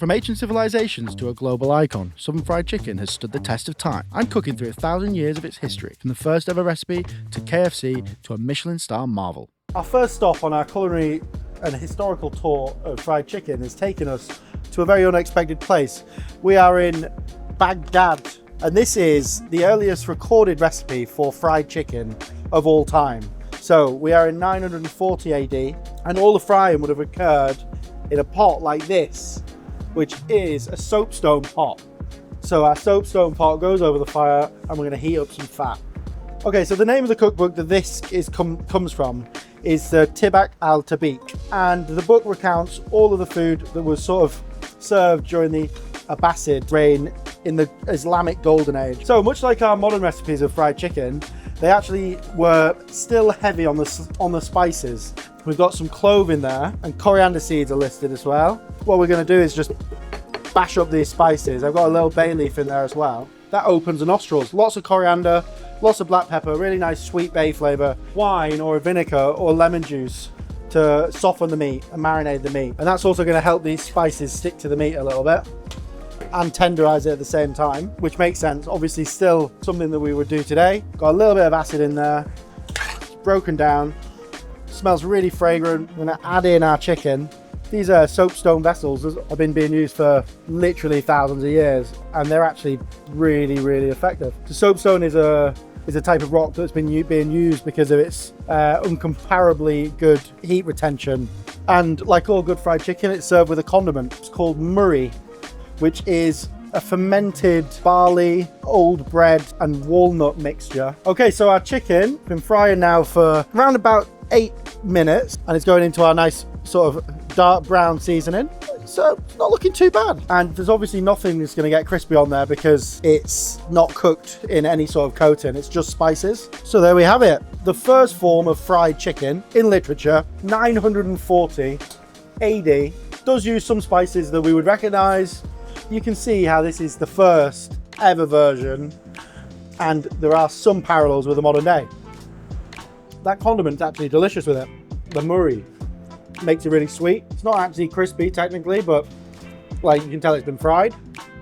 From ancient civilizations to a global icon, Southern fried chicken has stood the test of time. I'm cooking through 1,000 years of its history, from the first ever recipe to KFC to a Michelin star marvel. Our first stop on our culinary and historical tour of fried chicken has taken us to a very unexpected place. We are in Baghdad, and this is the earliest recorded recipe for fried chicken of all time. So we are in 940 AD, and all the frying would have occurred in a pot like this, which is a soapstone pot. So our soapstone pot goes over the fire and we're going to heat up some fat. Okay, so the name of the cookbook that this comes from is the Tibak al-Tabik, and the book recounts all of the food that was sort of served during the Abbasid reign in the Islamic Golden Age. So much like our modern recipes of fried chicken, they actually were still heavy on the spices. We've got some clove in there, and coriander seeds are listed as well. What we're going to do is just bash up these spices. I've got a little bay leaf in there as well. That opens the nostrils. Lots of coriander, lots of black pepper, really nice sweet bay flavour, wine or a vinegar or lemon juice to soften the meat and marinate the meat. And that's also going to help these spices stick to the meat a little bit and tenderize it at the same time, which makes sense. Obviously still something that we would do today. Got a little bit of acid in there. It's broken down. Smells really fragrant. We're gonna add in our chicken. These are soapstone vessels that have been being used for literally thousands of years, and they're actually really effective. So soapstone is a type of rock that's been being used because of its incomparably good heat retention. And like all good fried chicken, it's served with a condiment. It's called murree, which is a fermented barley, old bread and walnut mixture. Okay, so our chicken been frying now for around about 8 minutes, and it's going into our nice sort of dark brown seasoning. So it's not looking too bad. And there's obviously nothing that's going to get crispy on there because it's not cooked in any sort of coating. It's just spices. So there we have it. The first form of fried chicken in literature, 940 AD, does use some spices that we would recognize. You can see how this is the first ever version, and there are some parallels with the modern day. That condiment's actually delicious with it. The murree makes it really sweet. It's not actually crispy technically, but like you can tell it's been fried.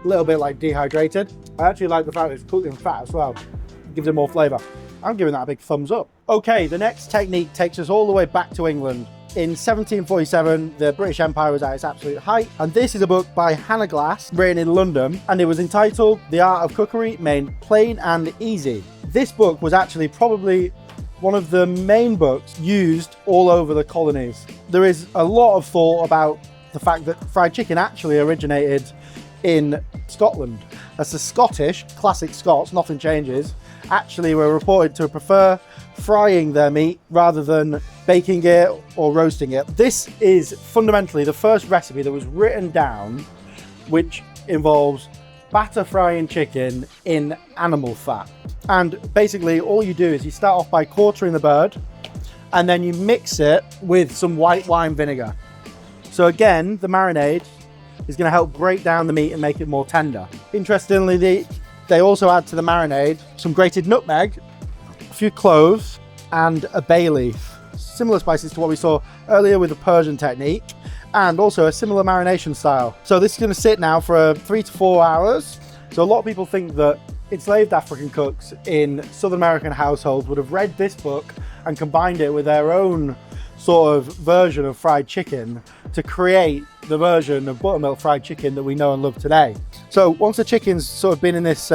A little bit like dehydrated. I actually like the fact it's cooked in fat as well. It gives it more flavour. I'm giving that a big thumbs up. Okay, the next technique takes us all the way back to England. In 1747, the British Empire was at its absolute height, and this is a book by Hannah Glass, written in London, and it was entitled The Art of Cookery Made Plain and Easy. This book was actually probably one of the main books used all over the colonies. There is a lot of thought about the fact that fried chicken actually originated in Scotland. As the Scottish, classic Scots, nothing changes, actually were reported to prefer frying their meat rather than baking it or roasting it. This is fundamentally the first recipe that was written down which involves batter frying chicken in animal fat. And basically all you do is you start off by quartering the bird, and then you mix it with some white wine vinegar. So again, the marinade is going to help break down the meat and make it more tender. Interestingly, they also add to the marinade some grated nutmeg, a few cloves, and a bay leaf. Similar spices to what we saw earlier with the Persian technique, and also a similar marination style. So this is going to sit now for 3 to 4 hours. So a lot of people think that enslaved African cooks in Southern American households would have read this book and combined it with their own sort of version of fried chicken to create the version of buttermilk fried chicken that we know and love today. So once the chicken's sort of been in this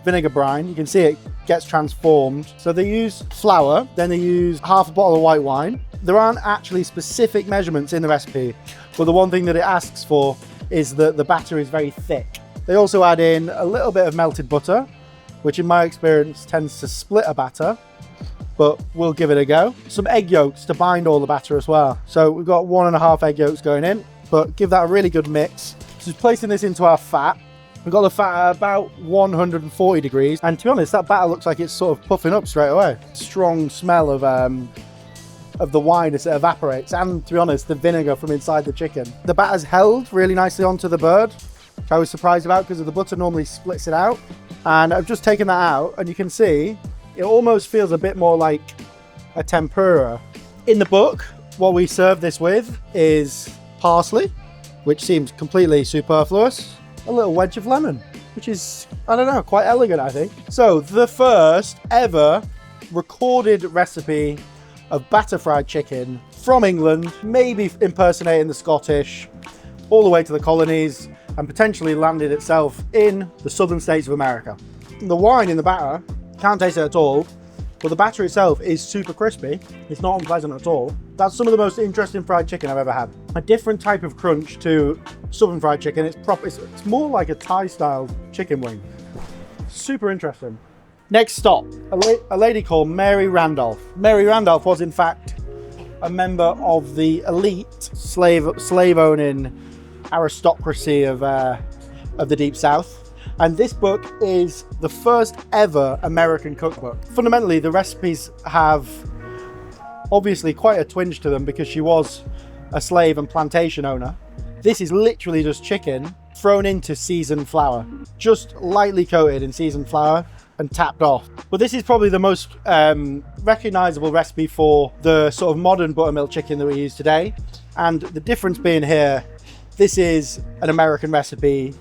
vinegar brine, you can see it gets transformed. So they use flour, then they use half a bottle of white wine. There aren't actually specific measurements in the recipe, but the one thing that it asks for is that the batter is very thick. They also add in a little bit of melted butter, which in my experience tends to split a batter, but we'll give it a go. Some egg yolks to bind all the batter as well. So we've got 1.5 egg yolks going in, but give that a really good mix. So placing this into our fat, we've got the fat at about 140 degrees. And to be honest, that batter looks like it's sort of puffing up straight away. Strong smell of the wine as it evaporates, and to be honest, the vinegar from inside the chicken. The batter's held really nicely onto the bird, which I was surprised about because the butter normally splits it out. And I've just taken that out, and you can see it almost feels a bit more like a tempura. In the book, what we serve this with is parsley, which seems completely superfluous. A little wedge of lemon, which is, I don't know, quite elegant, I think. So the first ever recorded recipe of batter fried chicken from England, maybe impersonating the Scottish, all the way to the colonies, and potentially landed itself in the southern states of America. The wine in the batter, can't taste it at all, but the batter itself is super crispy. It's not unpleasant at all. That's some of the most interesting fried chicken I've ever had. A different type of crunch to southern fried chicken. It's more like a Thai-style chicken wing. Super interesting. Next stop, a lady called Mary Randolph. Mary Randolph was in fact a member of the elite slave-owning aristocracy of the Deep South. And this book is the first ever American cookbook. Fundamentally, the recipes have obviously quite a twinge to them because she was a slave and plantation owner. This is literally just chicken thrown into seasoned flour, just lightly coated in seasoned flour and tapped off. But this is probably the most recognizable recipe for the sort of modern buttermilk chicken that we use today. And the difference being here, this is an American recipe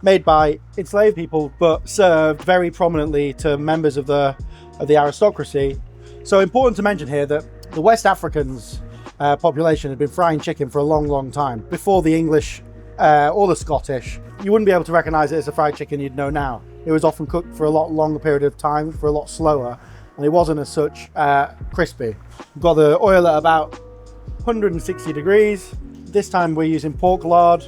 made by enslaved people, but served very prominently to members of the aristocracy. So important to mention here that the West Africans population had been frying chicken for a long time before the English or the Scottish. You wouldn't be able to recognize it as a fried chicken you'd know now. It was often cooked for a lot longer period of time, for a lot slower, and it wasn't as such crispy. We've got the oil at about 160 degrees. This time we're using pork lard,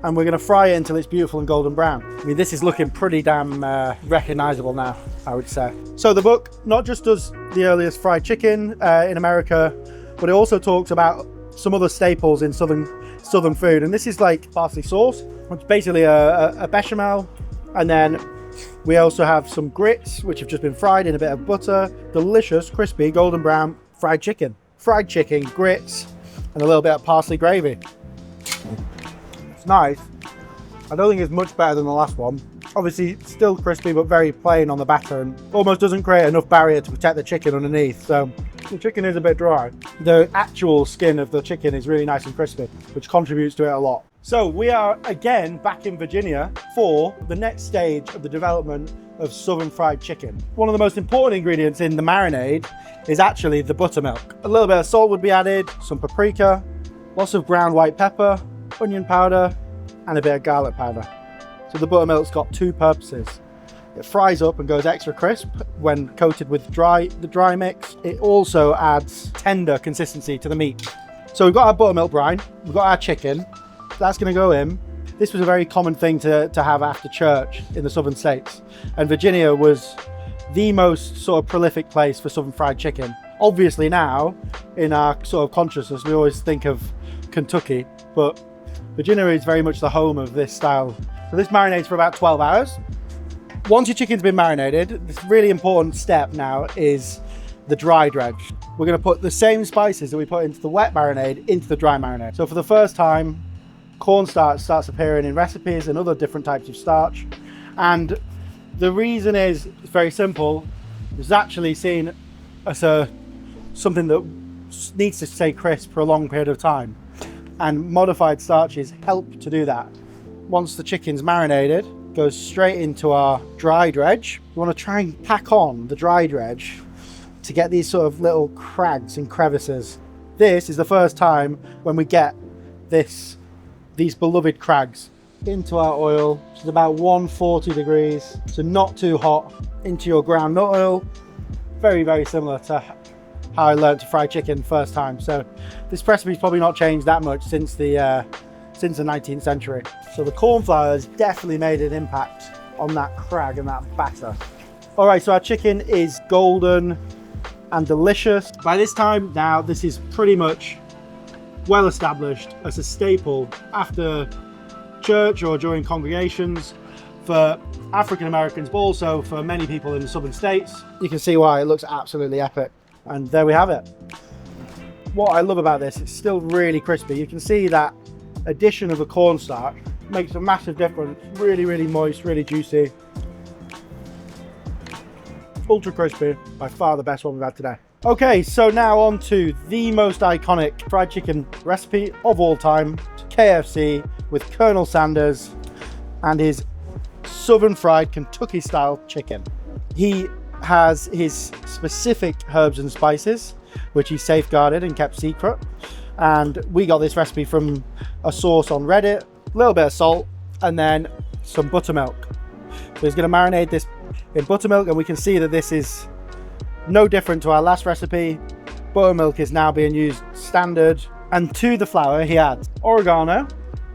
and we're going to fry it until it's beautiful and golden brown. I mean, this is looking pretty damn recognizable now, I would say. So the book not just does the earliest fried chicken in America, but it also talks about some other staples in southern food. And this is like parsley sauce, which is basically a bechamel. And then we also have some grits, which have just been fried in a bit of butter. Delicious, crispy, golden brown fried chicken. Fried chicken, grits, and a little bit of parsley gravy. Nice. I don't think it's much better than the last one. Obviously still crispy but very plain on the batter and almost doesn't create enough barrier to protect the chicken underneath, so the chicken is a bit dry. The actual skin of the chicken is really nice and crispy, which contributes to it a lot. So we are again back in Virginia for the next stage of the development of southern fried chicken. One of the most important ingredients in the marinade is actually the buttermilk. A little bit of salt would be added, some paprika, lots of ground white pepper, onion powder, and a bit of garlic powder. So the buttermilk's got two purposes. It fries up and goes extra crisp when coated with the dry mix. It also adds tender consistency to the meat. So we've got our buttermilk brine, we've got our chicken, that's going to go in. This was a very common thing to have after church in the southern states, and Virginia was the most sort of prolific place for southern fried chicken. Obviously now, in our sort of consciousness, we always think of Kentucky, but Virginia is very much the home of this style. So this marinates for about 12 hours. Once your chicken's been marinated, this really important step now is the dry dredge. We're going to put the same spices that we put into the wet marinade into the dry marinade. So for the first time, cornstarch starts appearing in recipes and other different types of starch. And the reason is, it's very simple. It's actually seen as something that needs to stay crisp for a long period of time. And modified starches help to do that. Once the chicken's marinated, goes straight into our dry dredge. We want to try and pack on the dry dredge to get these sort of little crags and crevices. This is the first time when we get these beloved crags into our oil, which is about 140 degrees, so not too hot, into your ground nut oil. Very, very similar to how I learned to fry chicken first time. So this recipe's probably not changed that much since the 19th century. So the corn flour has definitely made an impact on that crag and that batter. All right, so our chicken is golden and delicious. By this time now, this is pretty much well established as a staple after church or during congregations for African Americans, but also for many people in the southern states. You can see why it looks absolutely epic. And there we have it. What I love about this, it's still really crispy. You can see that addition of the cornstarch makes a massive difference. Really, really moist, really juicy. Ultra crispy, by far the best one we've had today. Okay, so now on to the most iconic fried chicken recipe of all time, KFC with Colonel Sanders and his southern fried Kentucky style chicken. He has his specific herbs and spices, which he safeguarded and kept secret. And we got this recipe from a source on Reddit, a little bit of salt, and then some buttermilk. So he's going to marinate this in buttermilk, and we can see that this is no different to our last recipe. Buttermilk is now being used standard. And to the flour, he adds oregano,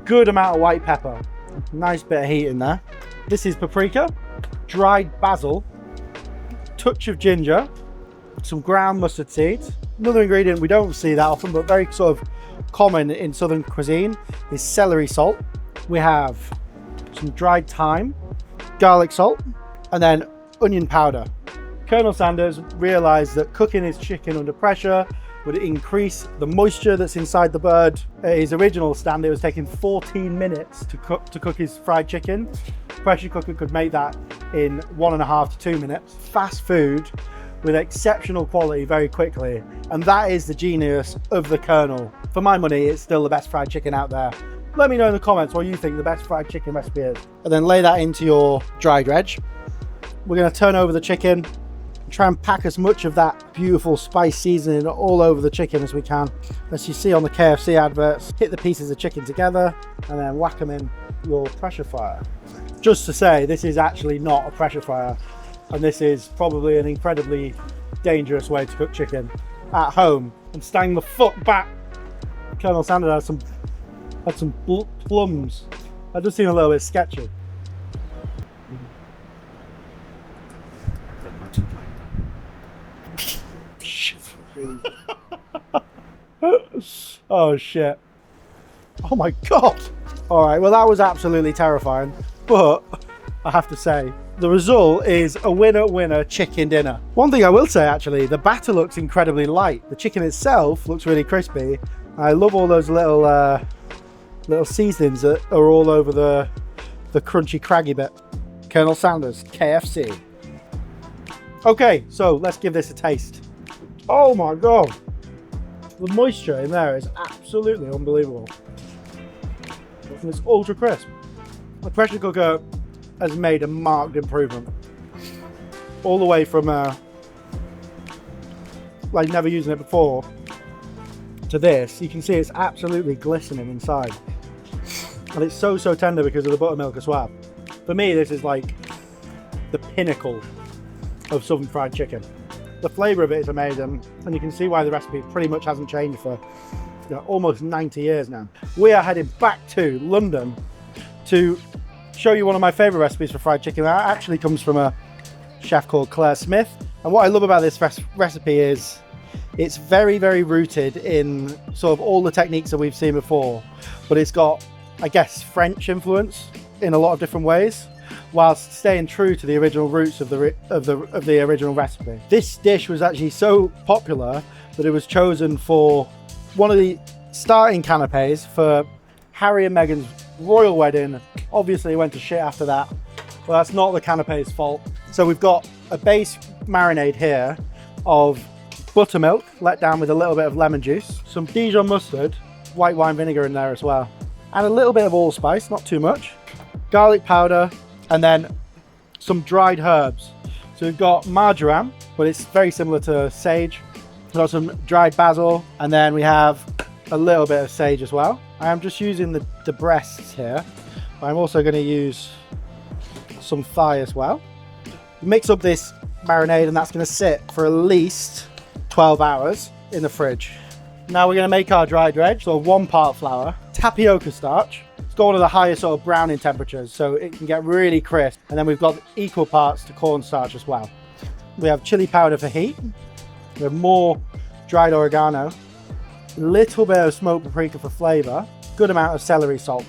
good amount of white pepper, nice bit of heat in there. This is paprika, dried basil, touch of ginger, some ground mustard seeds. Another ingredient we don't see that often, but very sort of common in southern cuisine, is celery salt. We have some dried thyme, garlic salt, and then onion powder. Colonel Sanders realized that cooking his chicken under pressure would increase the moisture that's inside the bird. At his original stand, it was taking 14 minutes to cook his fried chicken. Pressure cooker could make that in 1.5 to 2 minutes. Fast food with exceptional quality very quickly. And that is the genius of the Colonel. For my money, it's still the best fried chicken out there. Let me know in the comments what you think the best fried chicken recipe is. And then lay that into your dry dredge. We're gonna turn over the chicken, try and pack as much of that beautiful spice seasoning all over the chicken as we can. As you see on the KFC adverts, hit the pieces of chicken together and then whack them in your pressure fryer. Just to say, this is actually not a pressure fryer, and this is probably an incredibly dangerous way to cook chicken at home. I'm standing the foot back. Colonel Sanders had some plums. That does seem a little bit sketchy. Oh shit. Oh my god. All right, well that was absolutely terrifying, but I have to say the result is a winner chicken dinner. One thing I will say, actually, the batter looks incredibly light. The chicken itself looks really crispy. I love all those little seasonings that are all over the crunchy craggy bit. Colonel Sanders, KFC. Okay, so let's give this a taste. Oh my god. The moisture in there is absolutely unbelievable. And it's ultra crisp. The pressure cooker has made a marked improvement. All the way from like never using it before to this, you can see it's absolutely glistening inside. And it's so tender because of the buttermilk as well. For me, this is like the pinnacle of southern fried chicken. The flavour of it is amazing, and you can see why the recipe pretty much hasn't changed for almost 90 years now. We are heading back to London to show you one of my favourite recipes for fried chicken. That actually comes from a chef called Clare Smyth. And what I love about this recipe is it's very rooted in sort of all the techniques that we've seen before, but it's got, I guess, French influence in a lot of different ways, whilst staying true to the original roots of the original recipe. This dish was actually so popular that it was chosen for one of the starting canapes for Harry and Meghan's royal wedding. Obviously it went to shit after that, but that's not the canape's fault. So we've got a base marinade here of buttermilk let down with a little bit of lemon juice, some Dijon mustard, white wine vinegar in there as well, and a little bit of allspice, not too much, garlic powder, and then some dried herbs. So we've got marjoram, but it's very similar to sage. We've got some dried basil, and then we have a little bit of sage as well. I am just using the breasts here, but I'm also going to use some thigh as well. Mix up this marinade, and that's going to sit for at least 12 hours in the fridge. Now we're going to make our dry dredge. So 1 part flour, tapioca starch. It's got one of the highest sort of browning temperatures, so it can get really crisp. And then we've got equal parts to cornstarch as well. We have chili powder for heat. We have more dried oregano, a little bit of smoked paprika for flavor, good amount of celery salt.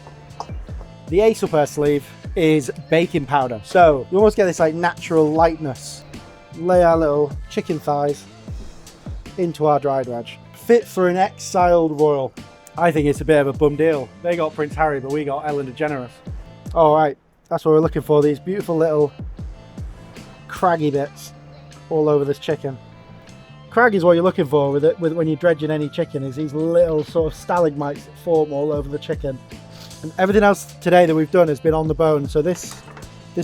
The ace up our sleeve is baking powder. So you almost get this like natural lightness. Lay our little chicken thighs into our dry dredge. Fit for an exiled royal. I think it's a bit of a bum deal. They got Prince Harry, but we got Ellen DeGeneres. All right, that's what we're looking for. These beautiful little craggy bits all over this chicken. Crag is what you're looking for with when you're dredging any chicken, is these little sort of stalagmites that form all over the chicken. And everything else today that we've done has been on the bone, so this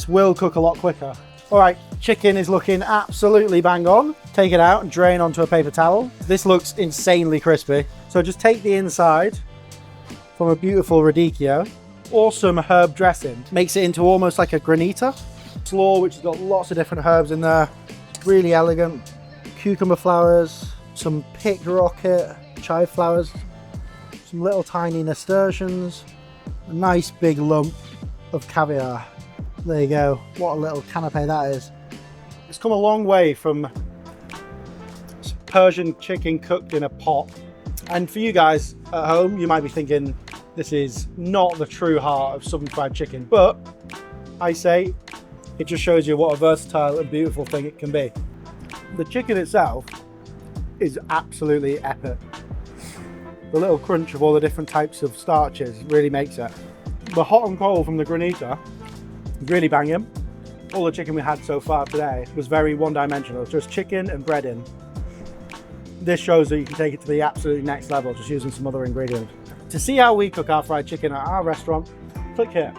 will cook a lot quicker. All right, chicken is looking absolutely bang on. Take it out and drain onto a paper towel. This looks insanely crispy. So just take the inside from a beautiful radicchio. Awesome herb dressing. Makes it into almost like a granita. Slaw, which has got lots of different herbs in there. Really elegant. Cucumber flowers, some picked rocket, chive flowers, some little tiny nasturtiums, a nice big lump of caviar. There you go. What a little canapé that is. It's come a long way from Persian chicken cooked in a pot. And for you guys at home, you might be thinking this is not the true heart of Southern fried chicken, but I say it just shows you what a versatile and beautiful thing it can be. The chicken itself is absolutely epic. The little crunch of all the different types of starches really makes it. The hot and cold from the granita, really banging. All the chicken we had so far today was very one-dimensional, just chicken and bread in. This shows that you can take it to the absolute next level just using some other ingredients. To see how we cook our fried chicken at our restaurant, click here.